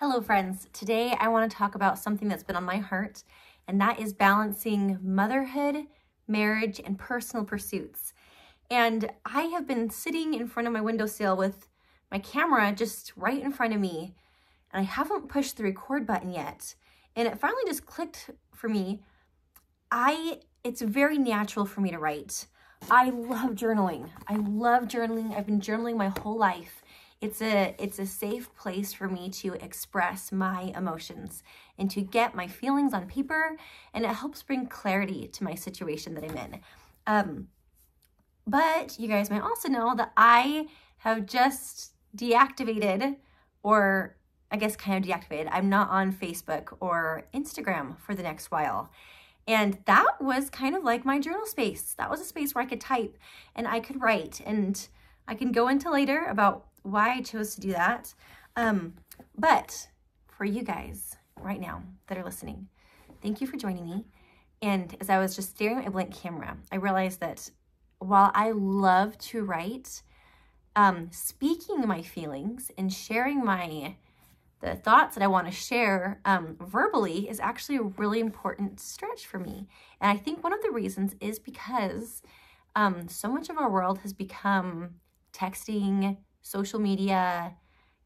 Hello friends, today I want to talk about something that's been on my heart, and that is balancing motherhood, marriage, and personal pursuits. And I have been sitting in front of my windowsill with my camera just right in front of me, and I haven't pushed the record button yet. And it finally just clicked for me. It's very natural for me to write. I love journaling. I've been journaling my whole life. It's a safe place for me to express my emotions and to get my feelings on paper, and it helps bring clarity to my situation that I'm in. But you guys might also know that I have just deactivated, or I guess kind of deactivated. I'm not on Facebook or Instagram for the next while. And that was kind of like my journal space. That was a space where I could type and I could write, and I can go into later about why I chose to do that. But for you guys right now that are listening, thank you for joining me. And as I was just staring at my blank camera, I realized that while I love to write, speaking my feelings and sharing the thoughts that I want to share verbally is actually a really important stretch for me. And I think one of the reasons is because so much of our world has become texting, social media,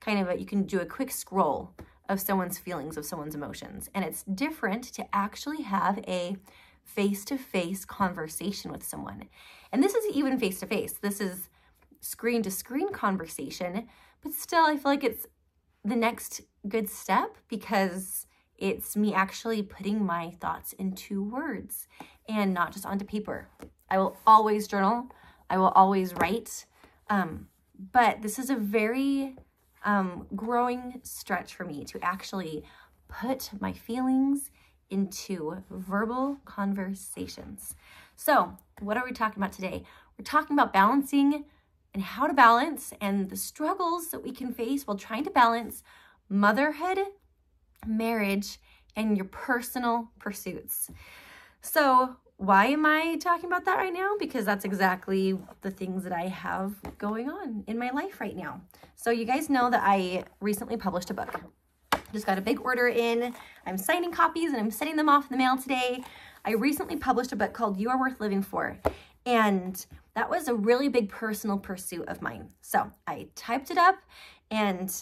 you can do a quick scroll of someone's feelings, of someone's emotions. And it's different to actually have a face-to-face conversation with someone. And this isn't even face-to-face. This is screen-to-screen conversation, but still I feel like it's the next good step because it's me actually putting my thoughts into words and not just onto paper. I will always journal. I will always write. But this is a very growing stretch for me to actually put my feelings into verbal conversations. So what are we talking about today? We're talking about balancing and how to balance and the struggles that we can face while trying to balance motherhood, marriage, and your personal pursuits. So why am I talking about that right now? Because that's exactly the things that I have going on in my life right now. So you guys know that I recently published a book. Just got a big order in. I'm signing copies and I'm sending them off in the mail today. I recently published a book called You Are Worth Living For. And that was a really big personal pursuit of mine. So I typed it up and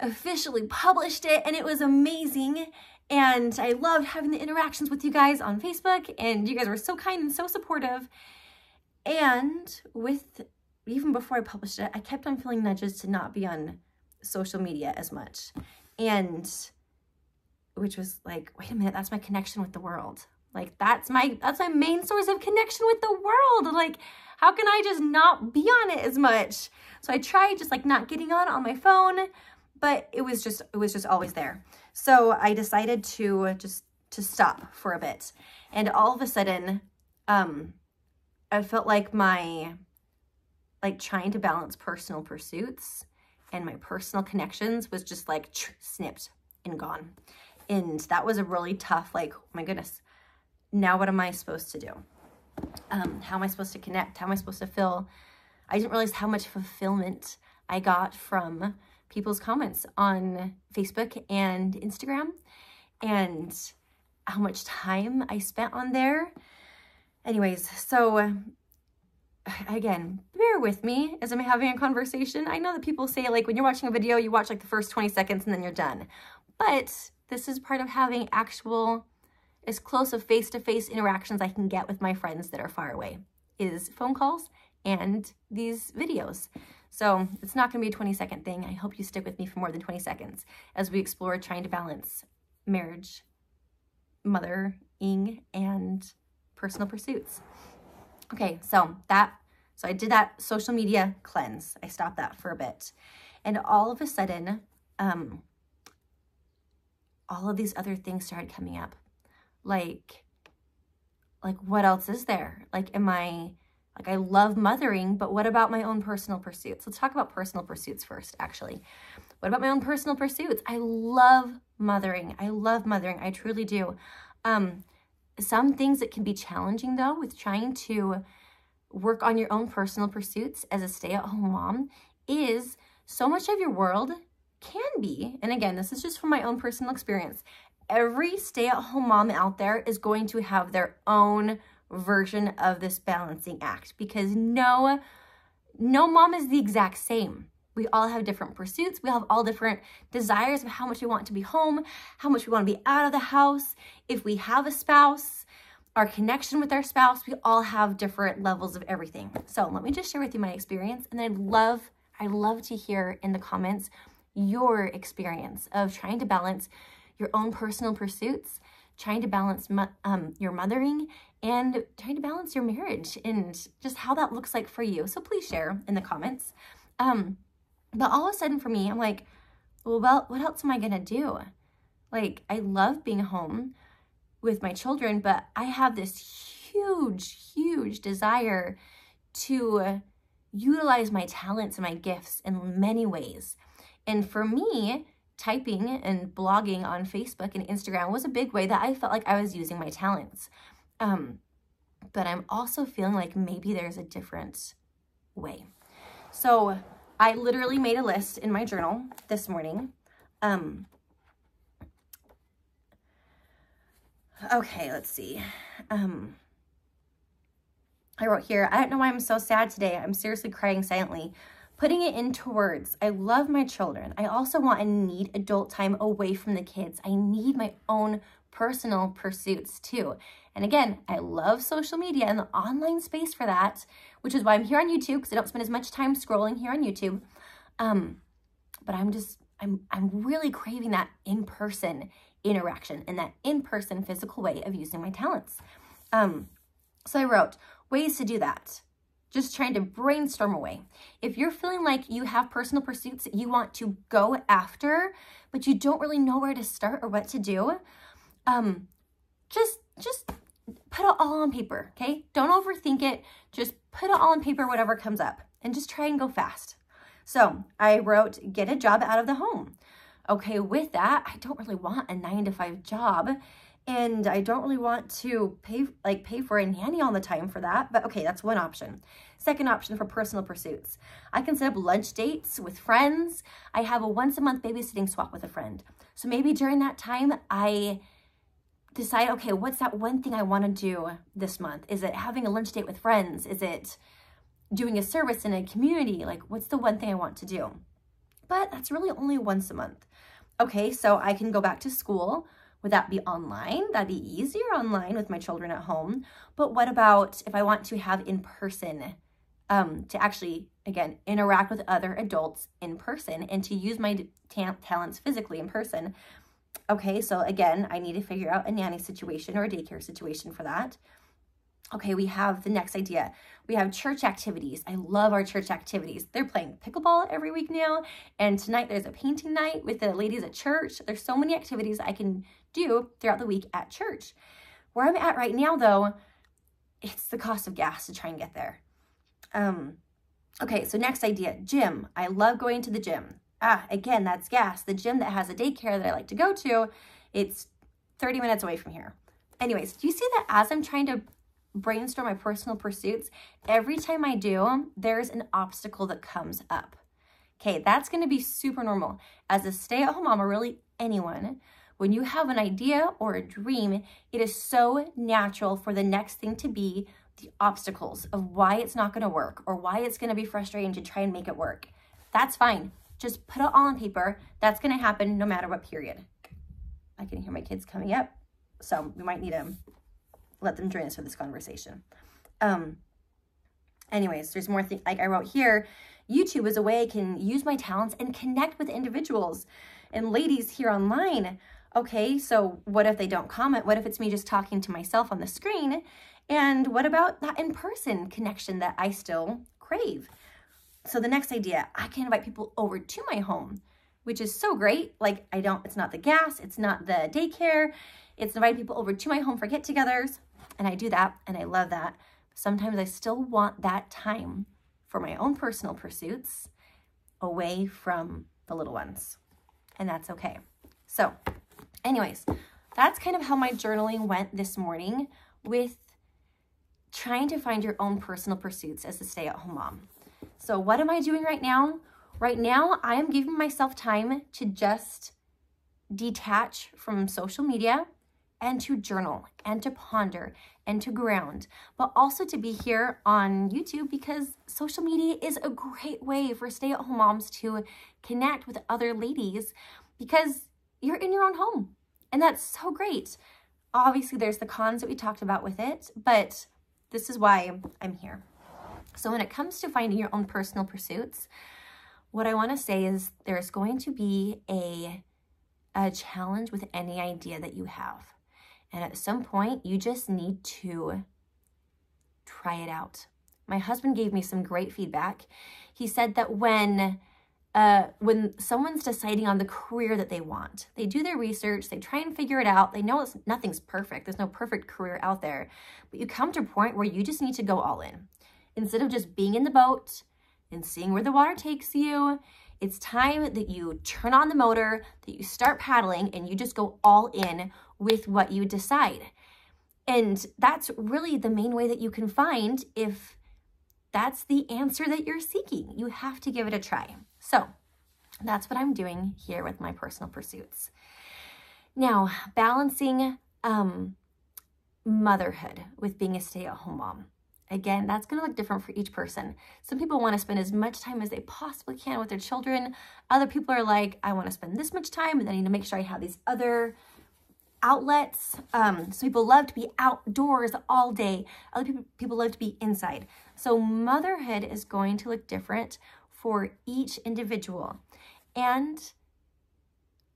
officially published it, and it was amazing. And I loved having the interactions with you guys on Facebook, and you guys were so kind and so supportive. And even before I published it, I kept on feeling nudges to not be on social media as much. And which was like, wait a minute, that's my connection with the world. Like that's my main source of connection with the world. Like, how can I just not be on it as much? So I tried just like not getting on my phone, but it was just always there. So I decided to stop for a bit. And all of a sudden, I felt like trying to balance personal pursuits and my personal connections was just like snipped and gone. And that was a really tough, like, oh my goodness, now what am I supposed to do? How am I supposed to connect? How am I supposed to feel? I didn't realize how much fulfillment I got from people's comments on Facebook and Instagram, and how much time I spent on there. Anyways, so again, bear with me as I'm having a conversation. I know that people say, like, when you're watching a video, you watch like the first 20 seconds and then you're done. But this is part of having actual, as close of face-to-face interactions I can get with my friends that are far away, is phone calls and these videos. So it's not going to be a 20-second thing. I hope you stick with me for more than 20 seconds as we explore trying to balance marriage, mothering, and personal pursuits. Okay, so I did that social media cleanse. I stopped that for a bit. And all of a sudden, all of these other things started coming up. Like what else is there? I love mothering, but what about my own personal pursuits? Let's talk about personal pursuits first, actually. What about my own personal pursuits? I love mothering. I truly do. Some things that can be challenging, though, with trying to work on your own personal pursuits as a stay-at-home mom is so much of your world can be, and again, this is just from my own personal experience, every stay-at-home mom out there is going to have their own version of this balancing act, because no mom is the exact same. We all have different pursuits. We have all different desires of how much we want to be home, how much we want to be out of the house. If we have a spouse, our connection with our spouse, we all have different levels of everything. So let me just share with you my experience, and I'd love to hear in the comments your experience of trying to balance your own personal pursuits, trying to balance your mothering, and trying to balance your marriage, and just how that looks like for you. So please share in the comments. But all of a sudden for me, I'm like, well, what else am I gonna do? Like, I love being home with my children, but I have this huge desire to utilize my talents and my gifts in many ways. And for me, typing and blogging on Facebook and Instagram was a big way that I felt like I was using my talents. But I'm also feeling like maybe there's a different way. So I literally made a list in my journal this morning. Okay, let's see. I wrote here, I don't know why I'm so sad today. I'm seriously crying silently. Putting it into words. I love my children. I also want and need adult time away from the kids. I need my own personal pursuits too. And again, I love social media and the online space for that, which is why I'm here on YouTube, because I don't spend as much time scrolling here on YouTube. But I'm really craving that in-person interaction and that in-person physical way of using my talents. So I wrote ways to do that. Just trying to brainstorm away. If you're feeling like you have personal pursuits that you want to go after, but you don't really know where to start or what to do, just put it all on paper, okay? Don't overthink it. Just put it all on paper, whatever comes up, and just try and go fast. So I wrote, get a job out of the home. Okay, with that, I don't really want a 9-to-5 job, and I don't really want to pay for a nanny all the time for that, but okay, that's one option. Second option for personal pursuits. I can set up lunch dates with friends. I have a once-a-month babysitting swap with a friend. So maybe during that time, I decide, okay, what's that one thing I want to do this month? Is it having a lunch date with friends? Is it doing a service in a community? Like, what's the one thing I want to do? But that's really only once a month. Okay, so I can go back to school. Would that be online? That'd be easier online with my children at home. But what about if I want to have in person, to actually, again, interact with other adults in person and to use my talents physically in person? Okay, so again, I need to figure out a nanny situation or a daycare situation for that. Okay, we have the next idea. We have church activities. I love our church activities. They're playing pickleball every week now. And tonight there's a painting night with the ladies at church. There's so many activities I can do throughout the week at church. Where I'm at right now though, it's the cost of gas to try and get there. Okay, so next idea, gym. I love going to the gym. Again, that's gas. The gym that has a daycare that I like to go to, it's 30 minutes away from here. Anyways, do you see that as I'm trying to brainstorm my personal pursuits, every time I do, there's an obstacle that comes up. Okay, that's going to be super normal. As a stay-at-home mom, or really anyone, when you have an idea or a dream, it is so natural for the next thing to be the obstacles of why it's not going to work or why it's going to be frustrating to try and make it work. That's fine. Just put it all on paper. That's going to happen no matter what period. I can hear my kids coming up, so we might need to let them join us for this conversation. Anyways, there's more things. Like I wrote here, YouTube is a way I can use my talents and connect with individuals and ladies here online. Okay, so what if they don't comment? What if it's me just talking to myself on the screen? And what about that in-person connection that I still crave? So the next idea, I can invite people over to my home, which is so great. Like it's not the gas, it's not the daycare, it's inviting people over to my home for get-togethers. And I do that, and I love that. Sometimes I still want that time for my own personal pursuits away from the little ones, and that's okay. So anyways, that's kind of how my journaling went this morning with trying to find your own personal pursuits as a stay-at-home mom. So what am I doing right now? Right now, I am giving myself time to just detach from social media and to journal and to ponder and to ground, but also to be here on YouTube because social media is a great way for stay-at-home moms to connect with other ladies because you're in your own home, and that's so great. Obviously, there's the cons that we talked about with it, but this is why I'm here. So when it comes to finding your own personal pursuits, what I want to say is there's going to be a challenge with any idea that you have. And at some point, you just need to try it out. My husband gave me some great feedback. He said that when someone's deciding on the career that they want, they do their research, they try and figure it out. They know nothing's perfect. There's no perfect career out there. But you come to a point where you just need to go all in. Instead of just being in the boat and seeing where the water takes you, it's time that you turn on the motor, that you start paddling, and you just go all in with what you decide. And that's really the main way that you can find if that's the answer that you're seeking. You have to give it a try. So that's what I'm doing here with my personal pursuits. Now, balancing motherhood with being a stay-at-home mom. Again, that's going to look different for each person. Some people want to spend as much time as they possibly can with their children. Other people are like, I want to spend this much time, and then I need to make sure I have these other outlets. Some people love to be outdoors all day. Other people love to be inside. So motherhood is going to look different for each individual. And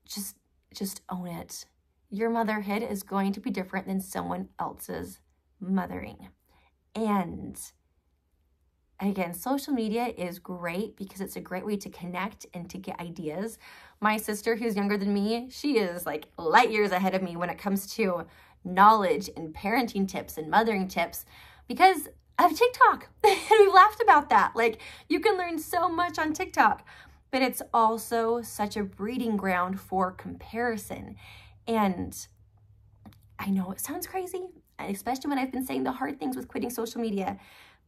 just own it. Your motherhood is going to be different than someone else's mothering. And again, social media is great because it's a great way to connect and to get ideas. My sister, who's younger than me, she is like light years ahead of me when it comes to knowledge and parenting tips and mothering tips because of TikTok. And we've laughed about that. Like, you can learn so much on TikTok, but it's also such a breeding ground for comparison. And I know it sounds crazy, especially when I've been saying the hard things with quitting social media,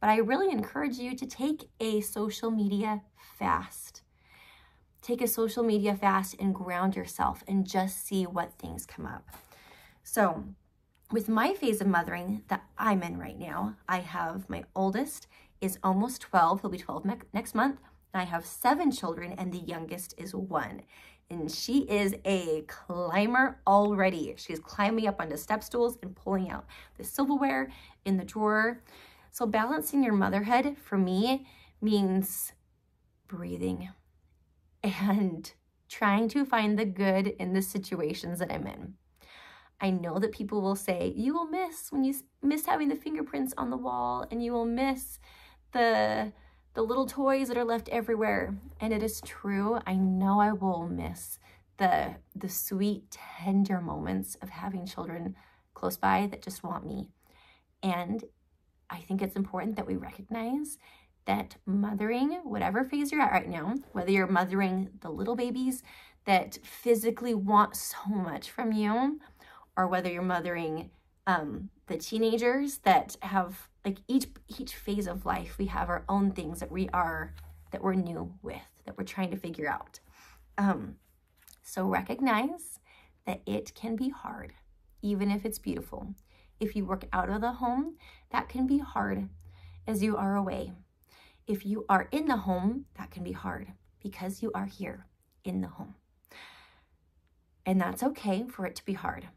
but I really encourage you to take a social media fast. Take a social media fast and ground yourself and just see what things come up. So with my phase of mothering that I'm in right now, I have my oldest is almost 12. He'll be 12 next month. And I have 7 children and the youngest is 1. And she is a climber already. She's climbing up onto step stools and pulling out the silverware in the drawer. So balancing your motherhood for me means breathing and trying to find the good in the situations that I'm in. I know that people will say, you will miss when you miss having the fingerprints on the wall, and you will miss the little toys that are left everywhere. And it is true. I know I will miss the sweet, tender moments of having children close by that just want me. And I think it's important that we recognize that mothering, whatever phase you're at right now, whether you're mothering the little babies that physically want so much from you, or whether you're mothering the teenagers that have, like, each phase of life, we have our own things that we're new with, that we're trying to figure out. So recognize that it can be hard, even if it's beautiful. If you work out of the home, that can be hard as you are away. If you are in the home, that can be hard because you are here in the home. And that's okay for it to be hard.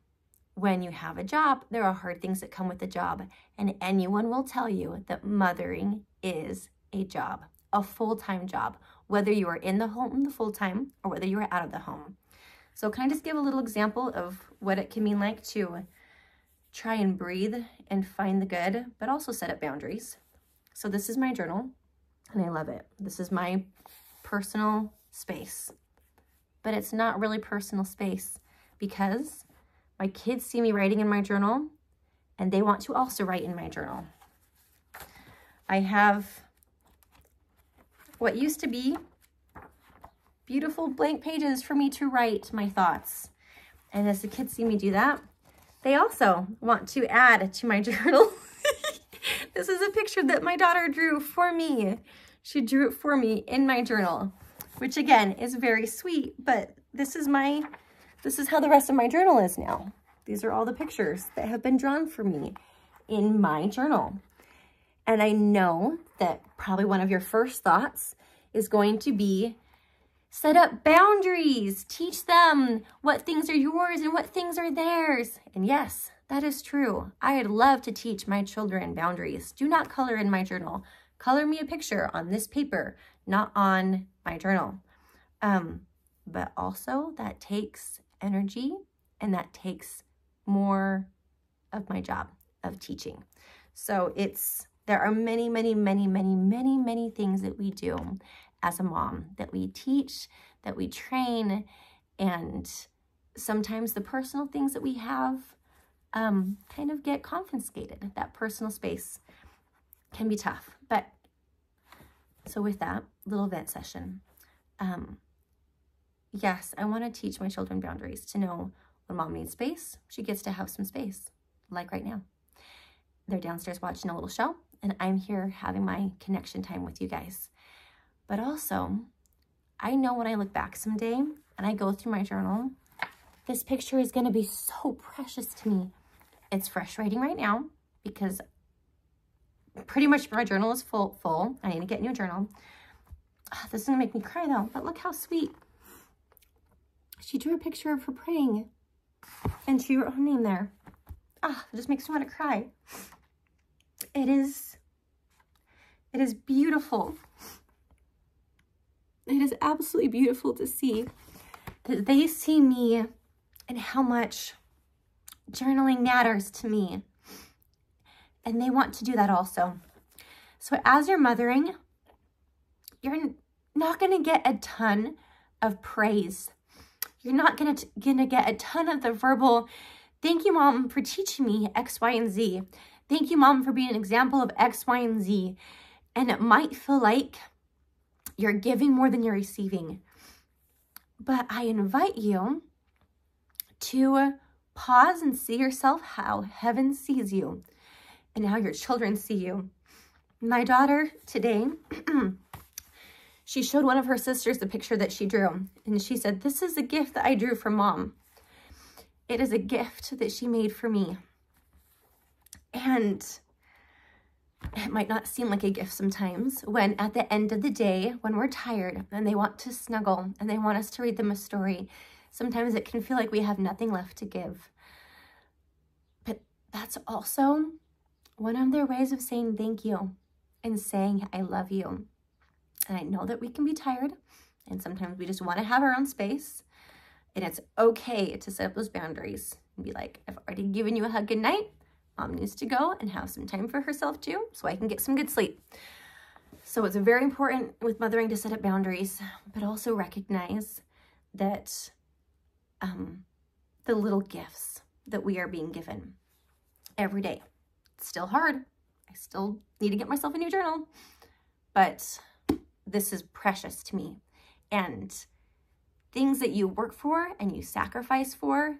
When you have a job, there are hard things that come with the job, and anyone will tell you that mothering is a job, a full-time job, whether you are in the home the full-time or whether you are out of the home. So can I just give a little example of what it can mean like to try and breathe and find the good, but also set up boundaries. So this is my journal, and I love it. This is my personal space, but it's not really personal space because my kids see me writing in my journal, and they want to also write in my journal. I have what used to be beautiful blank pages for me to write my thoughts. And as the kids see me do that, they also want to add to my journal. This is a picture that my daughter drew for me. She drew it for me in my journal. which again is very sweet, but this is how the rest of my journal is now. These are all the pictures that have been drawn for me in my journal. And I know that probably one of your first thoughts is going to be set up boundaries, teach them what things are yours and what things are theirs. And yes, that is true. I'd love to teach my children boundaries. Do not color in my journal. Color me a picture on this paper, not on my journal. But also that takes energy and that takes more of my job of teaching. So there are many, many, many, many, many, many things that we do as a mom, that we teach, that we train, and sometimes the personal things that we have kind of get confiscated. That personal space can be tough. But so with that little vent session, yes, I want to teach my children boundaries, to know when mom needs space, she gets to have some space, like right now. They're downstairs watching a little show, and I'm here having my connection time with you guys. But also, I know when I look back someday and I go through my journal, this picture is going to be so precious to me. It's frustrating right now because pretty much my journal is full. I need to get a new journal. This is going to make me cry though, but look how sweet. She drew a picture of her praying and she wrote her name there. It just makes me want to cry. It is beautiful. It is absolutely beautiful to see that they see me and how much journaling matters to me. And they want to do that also. So as you're mothering, you're not going to get a ton of praise. You're not going to get a ton of the verbal, thank you, Mom, for teaching me X, Y, and Z. Thank you, Mom, for being an example of X, Y, and Z. And it might feel like you're giving more than you're receiving. But I invite you to pause and see yourself how heaven sees you and how your children see you. My daughter today, she showed one of her sisters the picture that she drew. And she said, this is a gift that I drew for Mom. It is a gift that she made for me. And it might not seem like a gift sometimes when at the end of the day, when we're tired and they want to snuggle and they want us to read them a story, sometimes it can feel like we have nothing left to give. But that's also one of their ways of saying thank you and saying I love you. And I know that we can be tired and sometimes we just want to have our own space. And it's okay to set up those boundaries and be like, I've already given you a hug good night. Mom needs to go and have some time for herself too, so I can get some good sleep. So it's very important with mothering to set up boundaries, but also recognize that the little gifts that we are being given every day. It's still hard. I still need to get myself a new journal, but this is precious to me. And things that you work for and you sacrifice for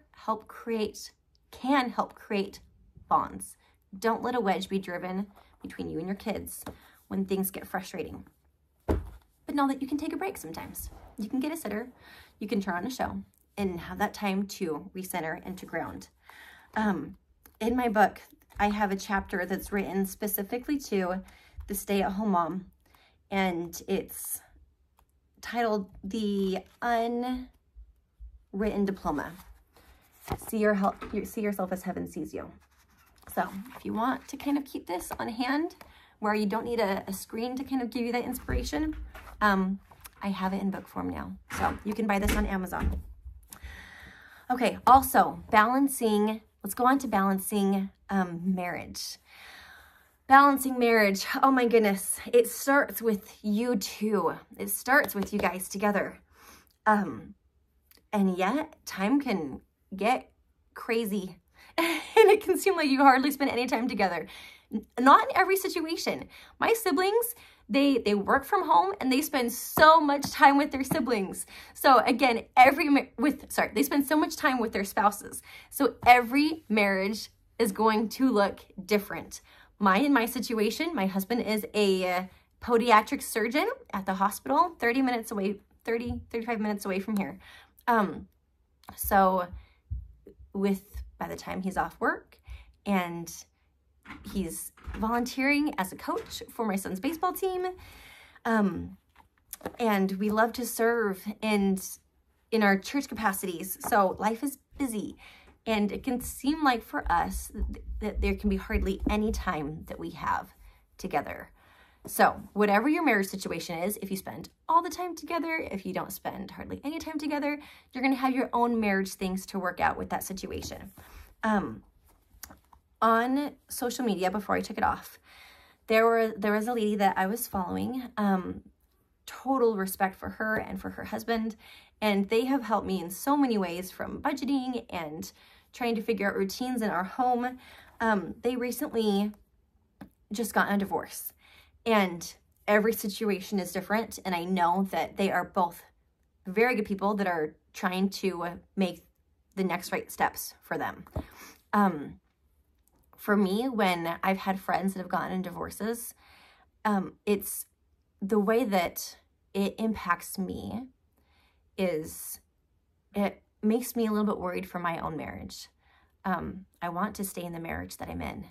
can help create bonds. Don't let a wedge be driven between you and your kids when things get frustrating. But know that you can take a break sometimes. You can get a sitter, you can turn on a show, and have that time to recenter and to ground. In my book, I have a chapter that's written specifically to the stay-at-home mom, and it's titled The Unwritten Diploma. See yourself as heaven sees you. So if you want to kind of keep this on hand where you don't need a screen to kind of give you that inspiration, I have it in book form now. So you can buy this on Amazon. Okay, also balancing, let's go on to balancing marriage. Balancing marriage, oh my goodness, it starts with you two. It starts with you guys together. And yet time can get crazy. And it can seem like you hardly spend any time together. Not in every situation. My siblings, they work from home and they spend so much time with their siblings. So again, they spend so much time with their spouses. So every marriage is going to look different. In my situation, my husband is a podiatric surgeon at the hospital, 30 35 minutes away from here. So by the time he's off work and he's volunteering as a coach for my son's baseball team, and we love to serve in our church capacities. So life is busy, and it can seem like for us that there can be hardly any time that we have together. So whatever your marriage situation is, if you spend all the time together, if you don't spend hardly any time together, you're going to have your own marriage things to work out with that situation. On social media, before I took it off, there was a lady that I was following, total respect for her and for her husband, and they have helped me in so many ways, from budgeting and trying to figure out routines in our home. They recently just got a divorce, and every situation is different, and I know that they are both very good people that are trying to make the next right steps for them. For me, when I've had friends that have gotten in divorces, it's the way that it impacts me is it makes me a little bit worried for my own marriage. I want to stay in the marriage that I'm in.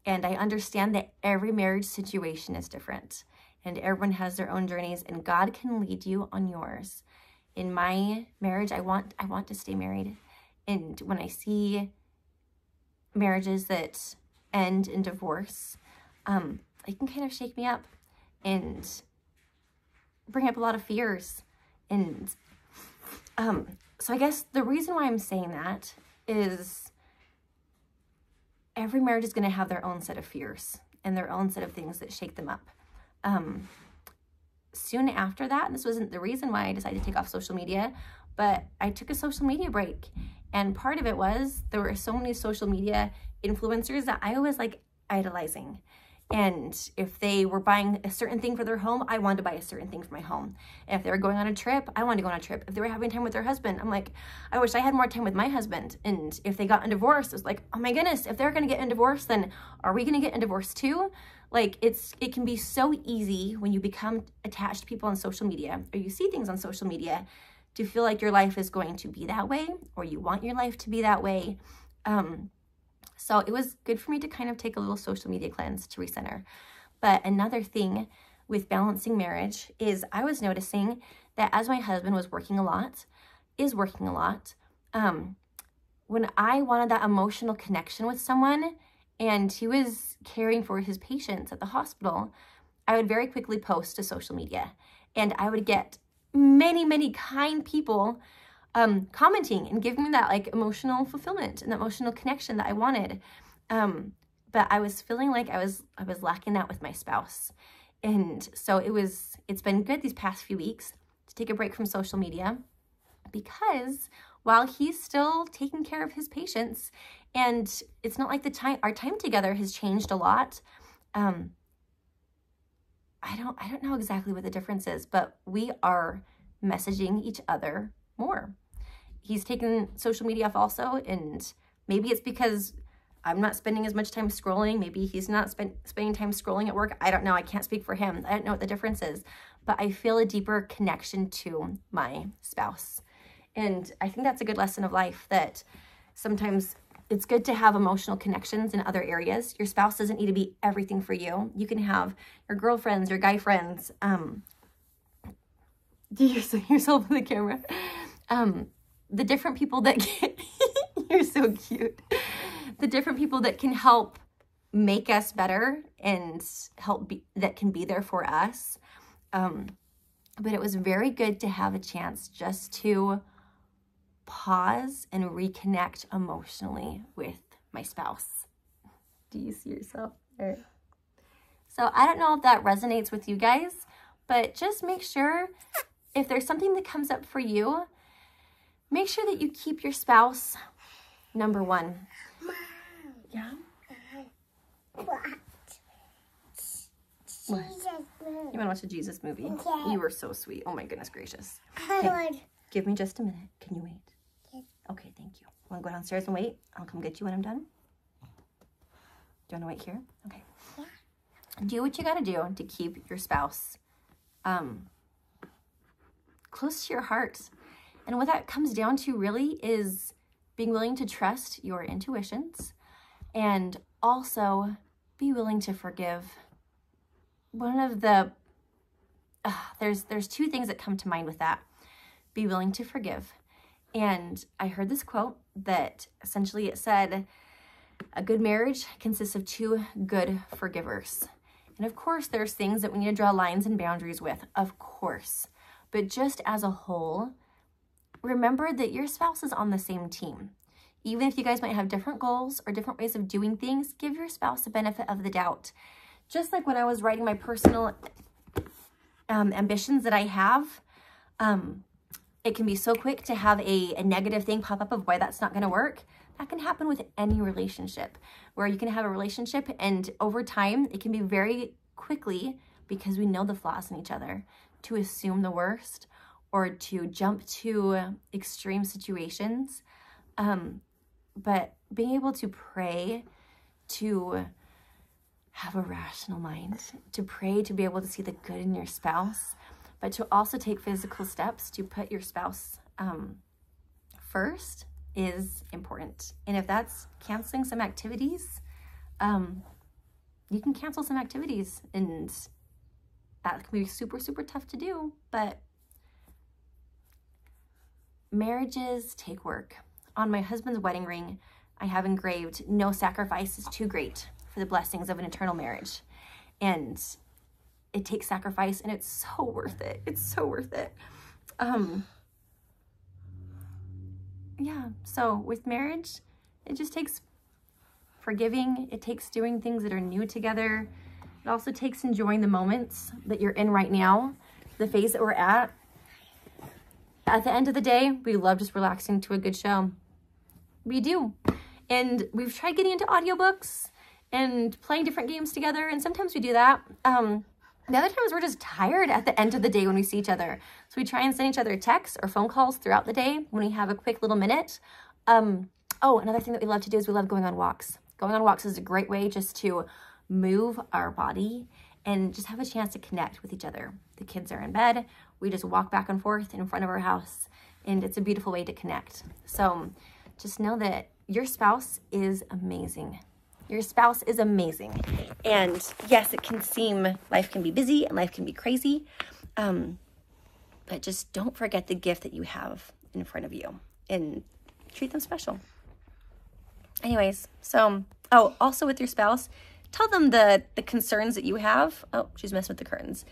And I understand that every marriage situation is different, and everyone has their own journeys, and God can lead you on yours. In my marriage, I want to stay married. And when I see marriages that end in divorce, it can kind of shake me up and bring up a lot of fears. And so I guess the reason why I'm saying that is every marriage is going to have their own set of fears and their own set of things that shake them up. Soon after that, this wasn't the reason why I decided to take off social media, but I took a social media break. And part of it was there were so many social media influencers that I was like idolizing. And if they were buying a certain thing for their home, I wanted to buy a certain thing for my home. And if they were going on a trip, I wanted to go on a trip. If they were having time with their husband, I'm like, I wish I had more time with my husband. And if they got a divorce, it was like, oh my goodness, if they're going to get a divorce, then are we going to get a divorce too? Like it can be so easy when you become attached to people on social media, or you see things on social media, to feel like your life is going to be that way, or you want your life to be that way. So it was good for me to kind of take a little social media cleanse to recenter. But another thing with balancing marriage is I was noticing that as my husband was working a lot, when I wanted that emotional connection with someone and he was caring for his patients at the hospital, I would very quickly post to social media, and I would get many, many kind people commenting and giving me that like emotional fulfillment and that emotional connection that I wanted. But I was feeling like I was lacking that with my spouse. And so it's been good these past few weeks to take a break from social media, because while he's still taking care of his patients, and it's not like our time together has changed a lot. I don't know exactly what the difference is, but we are messaging each other more. He's taken social media off also, and maybe it's because I'm not spending as much time scrolling. Maybe he's not spending time scrolling at work. I don't know. I can't speak for him. I don't know what the difference is, but I feel a deeper connection to my spouse. And I think that's a good lesson of life, that sometimes it's good to have emotional connections in other areas. Your spouse doesn't need to be everything for you. You can have your girlfriends, your guy friends. Do you see yourself in the camera? The different people that can, you're so cute. The different people that can help make us better and that can be there for us. But it was very good to have a chance just to pause and reconnect emotionally with my spouse. Do you see yourself there? So I don't know if that resonates with you guys, but just make sure if there's something that comes up for you, make sure that you keep your spouse number one. Mom. Yeah? What? What? Jesus movie. You want to watch a Jesus movie? Okay. You were so sweet. Oh my goodness gracious. Okay. Give me just a minute. Can you wait? Yes. Okay, thank you. Want to go downstairs and wait? I'll come get you when I'm done. Do you want to wait here? Okay. Yeah. Do what you got to do to keep your spouse close to your heart. And what that comes down to really is being willing to trust your intuitions and also be willing to forgive. One of the, there's two things that come to mind with that. Be willing to forgive. And I heard this quote that essentially it said, a good marriage consists of two good forgivers. And of course, there's things that we need to draw lines and boundaries with, of course. But just as a whole, remember that your spouse is on the same team. Even if you guys might have different goals or different ways of doing things, give your spouse the benefit of the doubt. Just like when I was writing my personal ambitions that I have, it can be so quick to have a negative thing pop up of why that's not going to work. That can happen with any relationship, where you can have a relationship and over time, it can be very quickly, because we know the flaws in each other, to assume the worst or to jump to extreme situations. But being able to pray, to have a rational mind, to pray, to be able to see the good in your spouse, but to also take physical steps to put your spouse first is important. And if that's canceling some activities, you can cancel some activities, and that can be super, super tough to do, but marriages take work. On my husband's wedding ring, I have engraved, no sacrifice is too great for the blessings of an eternal marriage. And it takes sacrifice, and it's so worth it. It's so worth it. Yeah, so with marriage, it just takes forgiving. It takes doing things that are new together. It also takes enjoying the moments that you're in right now, the phase that we're at. At the end of the day, we love just relaxing to a good show. We do. And we've tried getting into audiobooks and playing different games together, and sometimes we do that. The other times we're just tired at the end of the day when we see each other. So we try and send each other texts or phone calls throughout the day when we have a quick little minute. Oh, another thing that we love to do is we love going on walks. Going on walks is a great way just to move our body and just have a chance to connect with each other. The kids are in bed. We just walk back and forth in front of our house, and it's a beautiful way to connect. So just know that your spouse is amazing. Your spouse is amazing. And yes, it can seem, life can be busy and life can be crazy, but just don't forget the gift that you have in front of you and treat them special. Anyways, so, oh, also with your spouse, tell them the concerns that you have. Oh, she's messing with the curtains.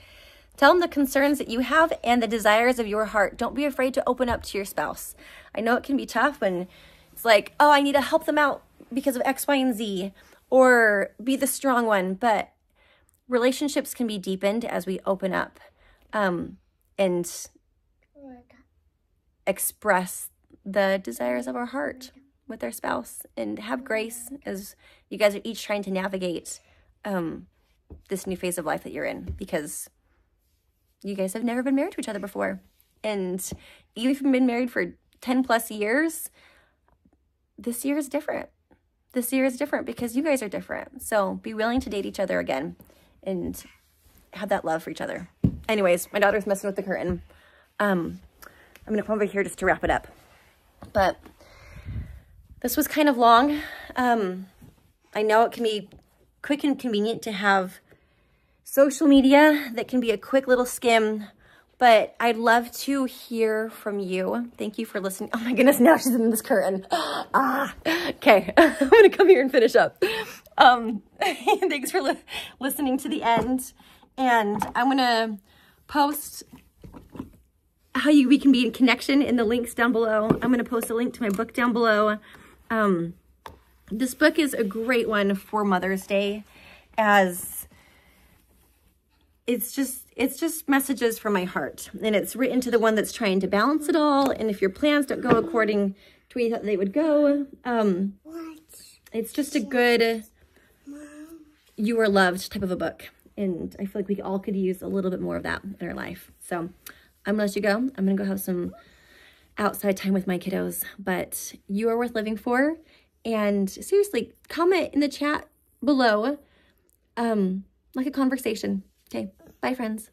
Tell them the concerns that you have and the desires of your heart. Don't be afraid to open up to your spouse. I know it can be tough when it's like, oh, I need to help them out because of X, Y, and Z, or be the strong one. But relationships can be deepened as we open up and express the desires of our heart with our spouse, and have grace as you guys are each trying to navigate this new phase of life that you're in, because you guys have never been married to each other before. And even if you've been married for 10 plus years, this year is different. This year is different because you guys are different. So be willing to date each other again and have that love for each other. Anyways, my daughter's messing with the curtain. I'm going to come over here just to wrap it up. But this was kind of long. I know it can be quick and convenient to have social media that can be a quick little skim, but I'd love to hear from you. Thank you for listening. Oh my goodness, now she's in this curtain. Okay, I'm gonna come here and finish up. Thanks for listening to the end. And I'm gonna post how we can be in connection in the links down below. I'm gonna post a link to my book down below. This book is a great one for Mother's Day, as it's just messages from my heart, and it's written to the one that's trying to balance it all. And if your plans don't go according to where you thought they would go, it's just a good, you are loved type of a book. And I feel like we all could use a little bit more of that in our life. So I'm gonna let you go. I'm gonna go have some outside time with my kiddos, but you are worth living for. And seriously, comment in the chat below, like a conversation. Okay, bye friends.